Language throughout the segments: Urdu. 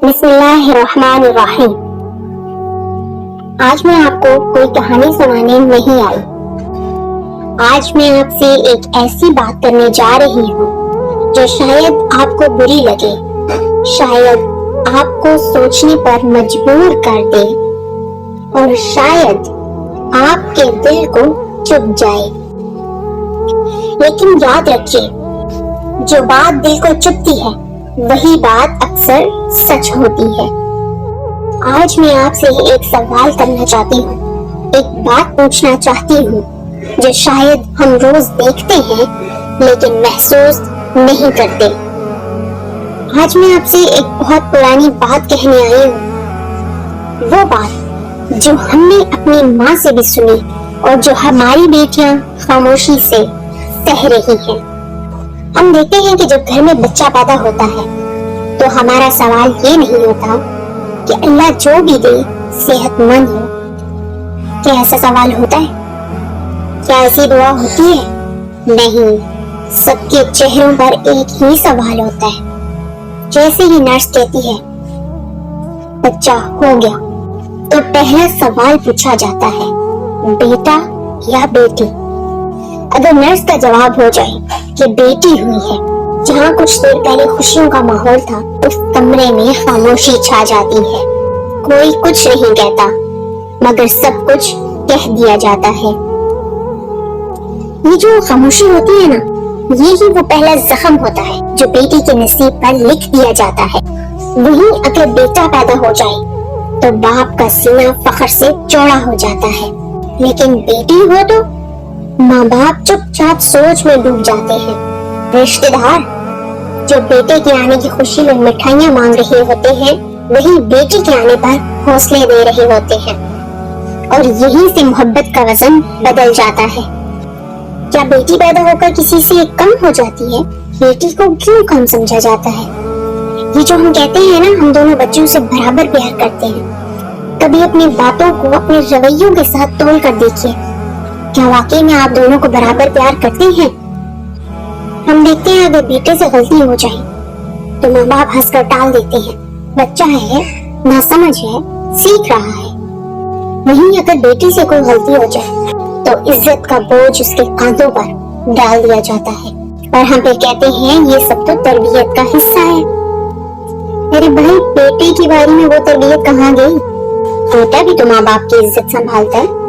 بسم اللہ الرحمن الرحیم۔ آج میں آپ کو کوئی کہانی سنانے نہیں آئی۔ آج میں آپ سے ایک ایسی بات کرنے جا رہی ہوں جو شاید آپ کو بری لگے، شاید آپ کو سوچنے پر مجبور کر دے اور شاید آپ کے دل کو چبھ جائے، لیکن یاد رکھیے جو بات دل کو چبھتی ہے وہی بات اکثر سچ ہوتی ہے۔ آج میں آپ سے ایک سوال کرنا چاہتی ہوں، ایک بات پوچھنا چاہتی ہوں جو شاید ہم روز دیکھتے ہیں لیکن محسوس نہیں کرتے۔ آج میں آپ سے ایک بہت پرانی بات کہنے آئی ہوں، وہ بات جو ہم نے اپنی ماں سے بھی سنی اور جو ہماری بیٹیاں خاموشی سے سہ رہی ہیں۔ ہم دیکھتے ہیں کہ جب گھر میں بچہ پیدا ہوتا ہے تو ہمارا سوال یہ نہیں ہوتا کہ اللہ جو بھی دے صحت مند ہو۔ کیا ایسا سوال ہوتا ہے؟ کیا ایسی دعا ہوتی ہے؟ نہیں، سب کے چہروں پر ایک ہی سوال ہوتا ہے۔ جیسے ہی نرس کہتی ہے بچہ ہو گیا تو پہلا سوال پوچھا جاتا ہے بیٹا یا بیٹی۔ اگر نرس کا جواب ہو جائے کہ بیٹی ہوئی ہے، جہاں کچھ دیر پہلے خوشیوں کا ماحول تھا اس کمرے میں خاموشی چھا جاتی ہے۔ کوئی کچھ نہیں کہتا مگر سب کچھ کہہ دیا جاتا ہے۔ یہ جو خاموشی ہوتی ہے نا، یہی وہ پہلا زخم ہوتا ہے جو بیٹی کے نصیب پر لکھ دیا جاتا ہے۔ وہیں اگر بیٹا پیدا ہو جائے تو باپ کا سینہ فخر سے چوڑا ہو جاتا ہے، لیکن بیٹی ہو تو ماں باپ چپ چاپ سوچ میں ڈوب جاتے ہیں۔ رشتہ دار جو بیٹے کے آنے کی خوشی میں مٹھائیاں مانگ رہے ہوتے ہیں، وہی بیٹی کے آنے پر حوصلے دے رہے ہوتے ہیں، اور یہی سے محبت کا وزن بدل جاتا ہے۔ کیا بیٹی پیدا ہو کر کسی سے کم ہو جاتی ہے؟ بیٹی کو کیوں کم سمجھا جاتا ہے؟ یہ جو ہم کہتے ہیں نا ہم دونوں بچوں سے برابر پیار کرتے ہیں، کبھی اپنی باتوں کو اپنے رویوں کے ساتھ تول کر دیکھیے، کیا واقعی میں آپ دونوں کو برابر پیار کرتے ہیں؟ ہم دیکھتے ہیں اگر بیٹے سے غلطی ہو جائے تو ماں باپ ہنس کر ٹال دیتے ہیں، بچہ ہے، ناسمجھ ہے، سیکھ رہا ہے۔ وہیں اگر بیٹی سے کوئی غلطی ہو جائے تو عزت کا بوجھ اس کے کاندھوں پر ڈال دیا جاتا ہے، اور ہم پھر کہتے ہیں یہ سب تو تربیت کا حصہ ہے۔ میرے بھائی، بیٹے کی باری میں وہ تربیت کہاں گئی؟ بیٹا بھی تو ماں باپ کی عزت سنبھالتا ہے۔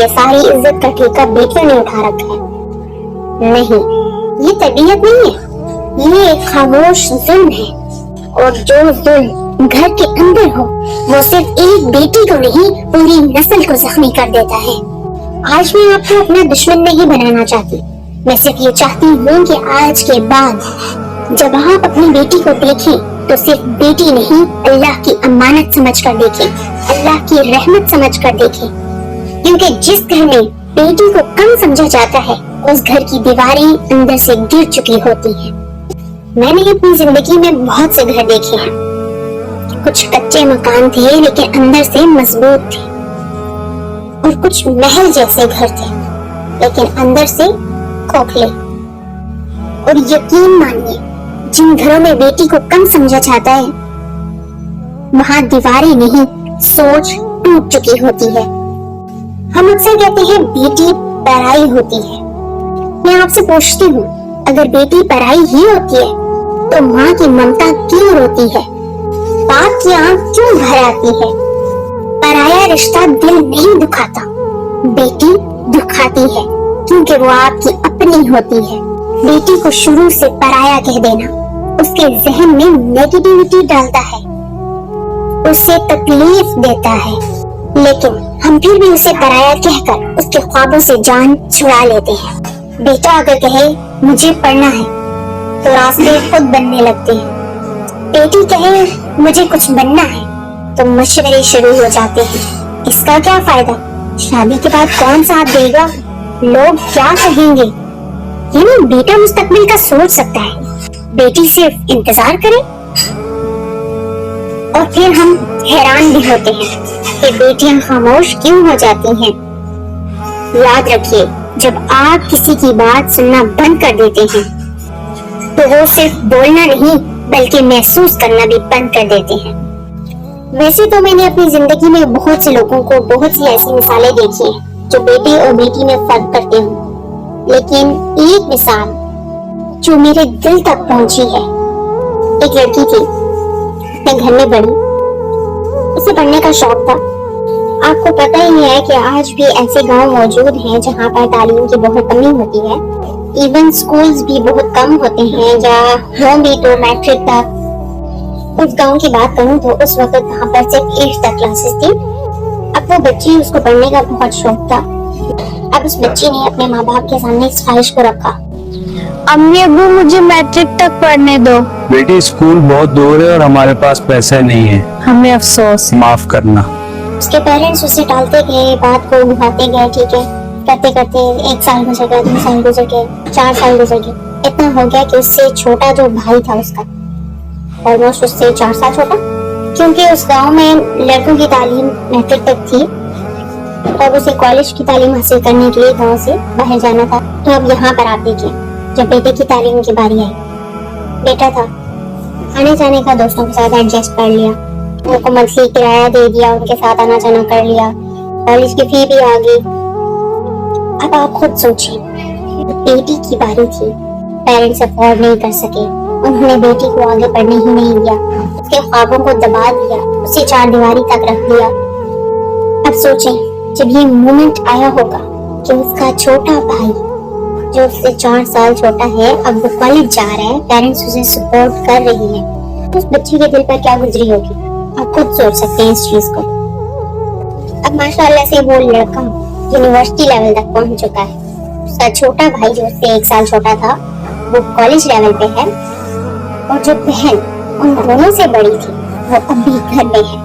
یہ ساری عزت کا ٹھیکہ بیٹیوں نے اٹھا رکھا ہے۔ نہیں، یہ تربیت نہیں ہے، یہ ایک خاموش ظلم ہے، اور جو ظلم گھر کے اندر ہو وہ صرف ایک بیٹی کو نہیں پوری نسل کو زخمی کر دیتا ہے۔ آج میں آپ کو اپنا دشمن نہیں بنانا چاہتی، میں صرف یہ چاہتی ہوں کہ آج کے بعد جب آپ اپنی بیٹی کو دیکھیں تو صرف بیٹی نہیں، اللہ کی امانت سمجھ کر دیکھیں، اللہ کی رحمت سمجھ کر دیکھیں، کیونکہ جس گھر میں بیٹی کو کم سمجھا جاتا ہے اس گھر کی دیواریں اندر سے گر چکی ہوتی ہیں۔ میں نے اپنی زندگی میں بہت سے گھر دیکھے ہیں، کچھ کچے مکان تھے لیکن اندر سے مضبوط تھے، اور کچھ محل جیسے گھر تھے لیکن اندر سے کھوکھلے۔ اور یقین مانیے جن گھروں میں بیٹی کو کم سمجھا جاتا ہے وہاں دیواریں نہیں، سوچ ٹوٹ چکی ہوتی ہے۔ ہم اکثر کہتے ہیں بیٹی پرائی ہوتی ہے۔ میں آپ سے پوچھتی ہوں، اگر بیٹی پرائی ہی ہوتی ہے تو ماں کی ممتا کیوں روتی ہے؟ باپ کی آنکھ کیوں بھر آتی ہے؟ پرایا رشتہ دل نہیں دکھاتا، بیٹی دکھاتی ہے، کیونکہ وہ آپ کی اپنی ہوتی ہے۔ بیٹی کو شروع سے پرایا کہہ دینا اس کے ذہن میں نیگیٹیوٹی ڈالتا ہے، اسے تکلیف دیتا ہے، لیکن ہم پھر بھی اسے پرایا کہہ کر اس کے خوابوں سے جان چھڑا لیتے ہیں۔ بیٹا اگر کہے مجھے پڑھنا ہے تو راستے خود بننے لگتے ہیں، بیٹی کہے مجھے کچھ بننا ہے تو مشورے شروع ہو جاتے ہیں۔ اس کا کیا فائدہ؟ شادی کے بعد کون ساتھ دے گا؟ لوگ کیا کہیں گے؟ یعنی بیٹا مستقبل کا سوچ سکتا ہے، بیٹی صرف انتظار کرے۔ اور پھر ہم حیران بھی ہوتے ہیں کہ بیٹیاں خاموش کیوں ہو جاتی ہیں۔ یاد رکھیے، جب آپ کسی کی بات سننا بند کر دیتے ہیں تو وہ صرف بولنا نہیں بلکہ محسوس کرنا بھی بند کر دیتے ہیں۔ ویسے تو میں نے اپنی زندگی میں بہت سے لوگوں کو بہت سی ایسی مثالیں دیکھی ہیں جو بیٹے اور بیٹی میں فرق کرتے ہوں، لیکن ایک مثال جو میرے دل تک پہنچی ہے، ایک لڑکی تھی اپنے گھر میں بڑی، اسے پڑھنے کا شوق تھا۔ آپ کو پتہ ہی ہے کہ آج بھی ایسے گاؤں موجود ہیں جہاں پر تعلیم کی بہت کمی ہوتی ہے، ایون سکولز بھی بہت کم ہوتے ہیں، جہاں ہوں بھی تو میٹرک تک۔ اس گاؤں کی بات کروں تو اس وقت وہاں پر صرف 8 تک کلاسز تھی۔ اب وہ بچی، اس کو پڑھنے کا بہت شوق تھا۔ اب اس بچی نے اپنے ماں باپ کے سامنے اس خواہش کو رکھا، امی ابو مجھے میٹرک تک پڑھنے دو۔ بیٹی اسکول بہت دور ہے اور ہمارے پاس پیسے نہیں ہیں، ہمیں افسوس۔ معاف کرنا۔ اس کے پیرنٹس اسے ٹالتے گئے، بات کو گھماتے گئے، ٹھیک ہے، کرتے کرتے 1 سال گزر گیا، 2 سال گزر گئے، 4 سال گزر گئے۔ اتنا ہو گیا کہ اس سے چھوٹا جو بھائی تھا اس کا، آلموسٹ اس سے 4 سال چھوٹا، کیونکہ اس گاؤں میں لڑکوں کی تعلیم میٹرک تک تھی اور اسے کالج کی تعلیم حاصل کرنے کے لیے گاؤں سے باہر جانا تھا۔ تو اب یہاں پر آپ دیکھیں، جب بیٹے کی تعلیم کی باری آئی، بیٹا تھا، آنے جانے کا دوستوں کے ساتھ ایڈجسٹ کر لیا، ان کو منتھلی کرایہ دے دیا، ان کے ساتھ آنا جانا کر لیا، کالج کی فی بھی آ گئی۔ اب آپ خود سوچیں، بیٹی کی باری تھی، پیرنٹس افورڈ نہیں کر سکے، انہوں نے بیٹی کو آگے پڑھنے ہی نہیں دیا، اس کے خوابوں کو دبا دیا، اسے 4 دیواری تک رکھ دیا۔ اب سوچیں، جب یہ مومنٹ آیا ہوگا کہ اس کا چھوٹا بھائی جو اس سے 4 سال چھوٹا ہے، اب وہ کالج جا رہا ہے، پیرنٹس اسے سپورٹ کر رہی ہیں، اس بچی کے دل پر کیا گزری ہوگی؟ آپ خود سوچ سکتے ہیں اس چیز کو۔ اب ماشاءاللہ سے وہ لڑکا یونیورسٹی لیول تک پہنچ چکا ہے، اس کا چھوٹا بھائی جو اس سے 1 سال چھوٹا تھا وہ کالج لیول پہ ہے، اور جو بہن ان دونوں سے بڑی تھی وہ اب بھی گھر میں ہے۔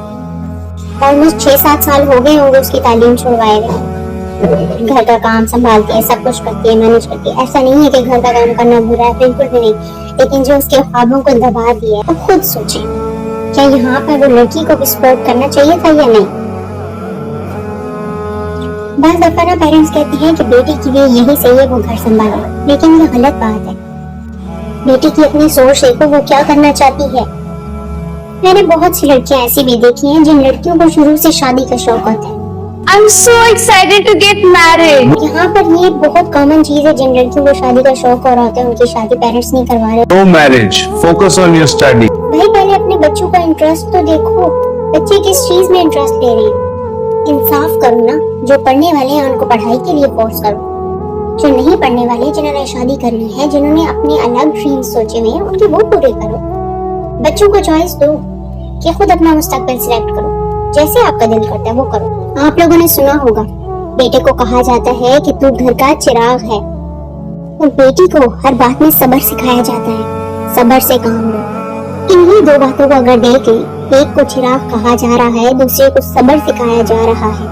آلموسٹ 6-7 سال ہو گئے ہوں گے اس کی تعلیم چھوڑوائے ہوئے، گھر کا کام سنبھالتی ہے، سب کچھ کرتی ہے، مینج کرتی ہے۔ ایسا نہیں ہے کہ گھر کا کام کرنا برا ہے، بالکل بھی نہیں، لیکن جو اس کے خوابوں کو دبا دیا ہے۔ اب خود سوچیں، کیا یہاں پر وہ لڑکی کو بھی سپورٹ کرنا چاہیے تھا یا نہیں؟ بعض دفعہ نا پیرنٹس کہتے ہیں کہ بیٹی کے لیے یہی صحیح ہے، وہ گھر سنبھالے، لیکن یہ غلط بات ہے۔ بیٹی کی اپنی سوچ دیکھو، وہ کیا کرنا چاہتی ہے۔ میں نے بہت سی لڑکیاں ایسی بھی دیکھی ہیں جن لڑکیوں کو شروع سے شادی کا شوق ہوتا ہے۔ I'm so excited to get married. یہاں پر یہ بہت کامن چیز ہے، جن لڑکیوں کو شادی کا شوق ہو رہا ہوتا ہے ان کی شادی پیرنٹس نہیں کروا رہے۔ No marriage. Focus on your study. بھائی پہلے اپنے بچوں کا انٹرسٹ تو دیکھو، بچے کس چیز میں انٹرسٹ لے رہے ہیں۔ انصاف کرو نا، جو پڑھنے والے ہیں ان کو پڑھائی کے لیے فورس کرو، جو نہیں پڑھنے والے، جنہوں نے شادی کرنی ہے، جنہوں نے اپنے الگ ڈریمز سوچے ہوئے ہیں، ان کے وہ پورے کرو۔ بچوں کو چوائس دو کہ خود اپنا مستقبل سلیکٹ کرو، جیسے آپ کا دل کرتا ہے وہ کرو۔ آپ لوگوں نے سنا ہوگا، بیٹے کو کہا جاتا ہے کہ تو گھر کا چراغ ہے، اور بیٹی کو ہر بات میں صبر سکھایا جاتا ہے، صبر سے کام لو۔ انہی 2 باتوں کو اگر دیکھ لیں، ایک کو چراغ کہا جا رہا ہے، دوسرے کو صبر سکھایا جا رہا ہے،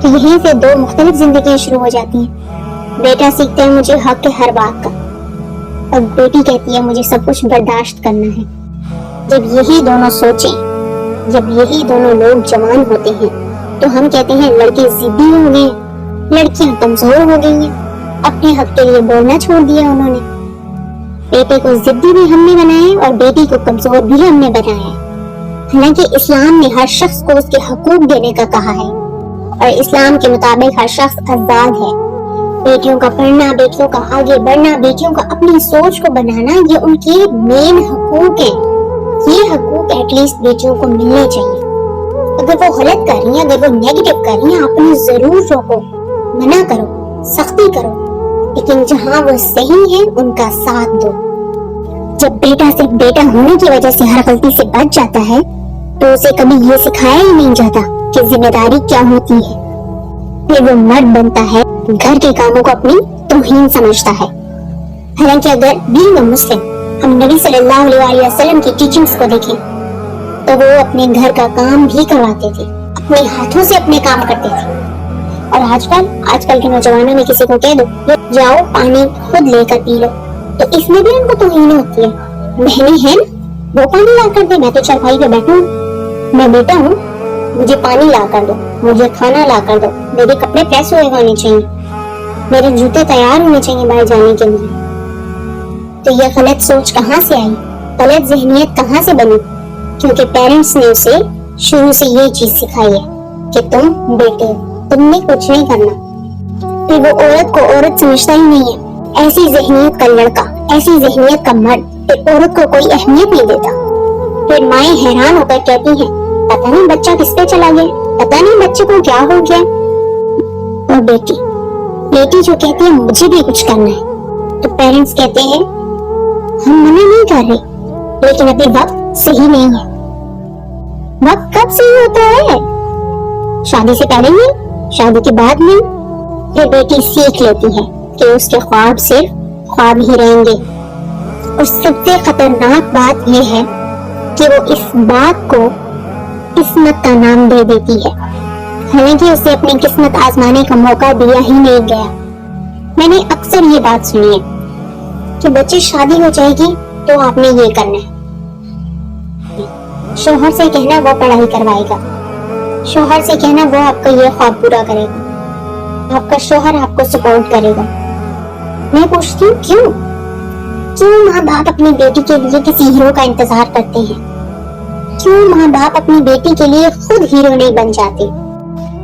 تو یہیں سے 2 مختلف زندگیاں شروع ہو جاتی ہیں۔ بیٹا سیکھتا ہے مجھے حق ہے ہر بات کا، اور بیٹی کہتی ہے مجھے سب کچھ برداشت کرنا ہے۔ جب یہی دونوں سوچیں، جب یہی دونوں لوگ جوان ہوتے ہیں، تو ہم کہتے ہیں لڑکے ضدی ہو گئے، لڑکیاں کمزور ہو گئی ہیں، اپنے حق کے لیے بولنا چھوڑ دیا انہوں نے۔ بیٹے کو ضدی بھی ہم نے بنایا اور بیٹی کو کمزور بھی ہم نے بنایا ہے۔ حالانکہ اسلام نے ہر شخص کو اس کے حقوق دینے کا کہا ہے، اور اسلام کے مطابق ہر شخص آزاد ہے۔ بیٹیوں کا پڑھنا، بیٹیوں کا آگے بڑھنا، بیٹیوں کا اپنی سوچ کو بنانا، یہ ان کے مین حقوق ہیں۔ یہ حقوق ایٹ لیسٹ بیٹیوں کو ملنے چاہیے۔ اگر وہ غلط کر رہی ہیں، اگر وہ نیگیٹو کر رہی ہیں، آپ انہیں ضرور روکو، منع کرو، سختی کرو، لیکن جہاں وہ صحیح ہے ان کا ساتھ دو۔ جب بیٹا صرف بیٹا ہونے کی وجہ سے ہر غلطی سے بچ جاتا ہے، تو اسے کبھی یہ سکھایا ہی نہیں جاتا کہ ذمہ داری کیا ہوتی ہے۔ پھر وہ مرد بنتا ہے، گھر کے کاموں کو اپنی توہین سمجھتا ہے۔ حالانکہ اگر بینگ اے مسلم ہم نبی صلی اللہ علیہ وسلم کی ٹیچنگز کو دیکھیں تو وہ اپنے گھر کا کام بھی کرواتے تھے، اپنے ہاتھوں سے اپنے کام کرتے تھے۔ اور آج کل کے نوجوانوں میں کسی کو کہہ دو جاؤ پانی خود لے کر پی لو، تو اس میں بھی ان کو توہین ہوتی ہے۔ بہنیں ہیں وہ پانی لا کر دے، میں تو چرپائی پہ بیٹھوں، میں بیٹا ہوں، مجھے پانی لا کر دو، مجھے کھانا لا کر دو، میرے کپڑے پریس ہوئے ہونے چاہیے، میرے جوتے تیار ہونے چاہیے باہر جانے کے لیے۔ تو یہ غلط سوچ کہاں سے آئی، غلط ذہنیت کہاں سے بنی؟ کیونکہ پیرنٹس نے اسے شروع سے یہ چیز سکھائی ہے کہ تم بیٹے ہو، تم نے کچھ نہیں کرنا۔ پھر وہ عورت کو عورت سمجھتا ہی نہیں ہے۔ ایسی ذہنیت کا لڑکا، ایسی ذہنیت کا مرد پھر عورت کو کوئی اہمیت نہیں دیتا۔ پھر مائیں حیران ہو کر کہتی ہیں پتہ نہیں بچہ کس پہ چلا گیا، پتہ نہیں بچے کو کیا ہو گیا۔ اور بیٹی جو کہتی ہے مجھے بھی کچھ کرنا ہے، تو پیرنٹس کہتے ہیں ہم منع نہیں کر رہے، لیکن ابھی وقت صحیح نہیں ہے۔ وقت کب صحیح ہوتا ہے؟ شادی سے پہلے نہیں، شادی کے بعد نہیں۔ پھر بیٹی سیکھ لیتی ہے کہ اس کے خواب صرف خواب ہی رہیں گے۔ اور سب سے خطرناک بات یہ ہے کہ وہ اس بات کو قسمت کا نام دے دیتی ہے، حالانکہ اسے اپنی قسمت آزمانے کا موقع دیا ہی نہیں گیا۔ میں نے اکثر یہ بات سنی ہے کہ بچے شادی ہو جائے گی تو آپ نے یہ کرنا ہے۔ شوہر سے کہنا وہ پڑھائی کروائے گا، شوہر سے کہنا وہ آپ کا یہ خواب پورا کرے گا، آپ کا شوہر آپ کو سپورٹ کرے گا۔ میں پوچھتی ہوں کیوں ماں باپ اپنی بیٹی کے لیے کسی ہیرو کا انتظار کرتے ہیں؟ کیوں ماں باپ اپنی بیٹی کے لیے خود ہیرو نہیں بن جاتے؟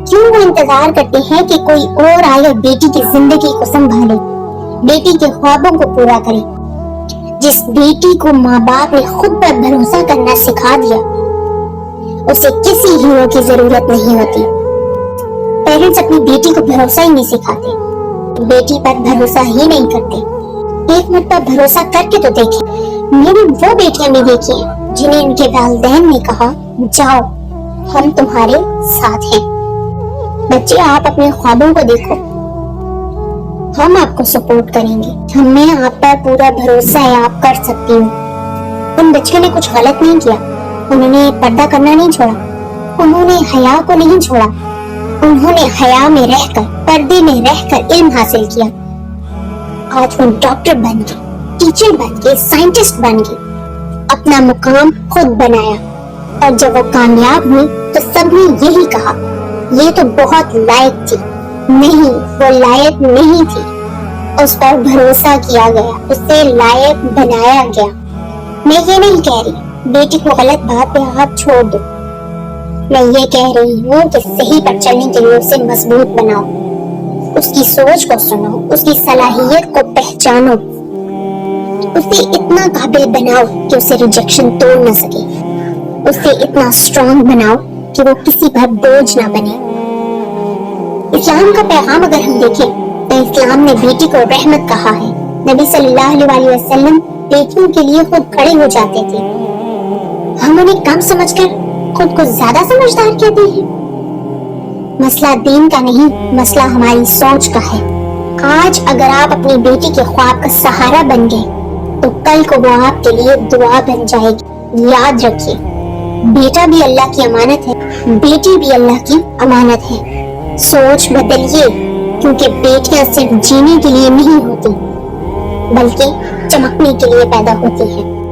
کیوں وہ انتظار کرتے ہیں کہ کوئی اور آئے اور بیٹی کی زندگی کو سنبھالے، بیٹی کے خوابوں کو پورا کرے؟ جس بیٹی کو ماں باپ نے خود پر بھروسہ کرنا سکھا دیا، اسے کسی ہیرو کی ضرورت نہیں ہوتی۔ پیرنٹس اپنی بیٹی کو بھروسہ ہی نہیں سکھاتے، بیٹی پر بھروسہ ہی نہیں کرتے۔ ایک مرتبہ بھروسہ کر کے تو دیکھیں۔ میں نے وہ بیٹیاں بھی دیکھی ہیں جنہیں ان کے والدین نے کہا جاؤ ہم تمہارے ساتھ ہیں، بچے آپ اپنے خوابوں کو دیکھو، ہم آپ کو سپورٹ کریں گے، ہمیں آپ پر پورا بھروسہ ہے، آپ کر سکتی ہو۔ ان بچوں نے کچھ غلط نہیں کیا، انہوں نے پردہ کرنا نہیں چھوڑا، انہوں نے حیا کو نہیں چھوڑا، انہوں نے حیا میں رہ کر، پردے میں رہ کر علم حاصل کیا۔ آج وہ ڈاکٹر بن گئے، ٹیچر بن گئے، سائنٹسٹ بن گئے، اپنا مقام خود بنایا۔ اور جب وہ کامیاب ہوئی تو سب نے یہی کہا یہ تو بہت لائق تھی۔ نہیں، وہ لائق نہیں تھی، اس پر بھروسہ کیا گیا، اسے لائق بنایا گیا۔ میں یہ نہیں کہہ رہی بیٹی کو غلط بات پہ آپ چھوڑ دو، میں یہ کہہ رہی ہوں کہ صحیح پر چلنے کے لیے اسے مضبوط بناؤ، اس کی سوچ کو سنو، اس کی صلاحیت کو پہچانو، اسے اتنا قابل بناؤ کہ اسے ریجیکشن توڑ نہ سکے، اسے اتنا اسٹرانگ بناؤ کہ وہ کسی پر بوجھ نہ بنے۔ اسلام کا پیغام اگر ہم دیکھیں تو اسلام نے بیٹی کو رحمت کہا ہے۔ نبی صلی اللہ علیہ وسلم بیٹیوں کے لیے خود کھڑے ہو جاتے تھے۔ ہم انہیں کم سمجھ کر خود کو زیادہ سمجھدار کہتے ہیں۔ مسئلہ دین کا نہیں، مسئلہ ہماری سوچ کا ہے۔ آج اگر آپ اپنی بیٹی کے خواب کا سہارا بن گئے تو کل کو وہ آپ کے لیے دعا بن جائے گی۔ یاد رکھیے، بیٹا بھی اللہ کی امانت ہے، بیٹی بھی اللہ کی امانت ہے۔ سوچ بدلیے، کیونکہ بیٹیاں صرف جینے کے لیے نہیں ہوتی بلکہ چمکنے کے لیے پیدا ہوتی ہیں۔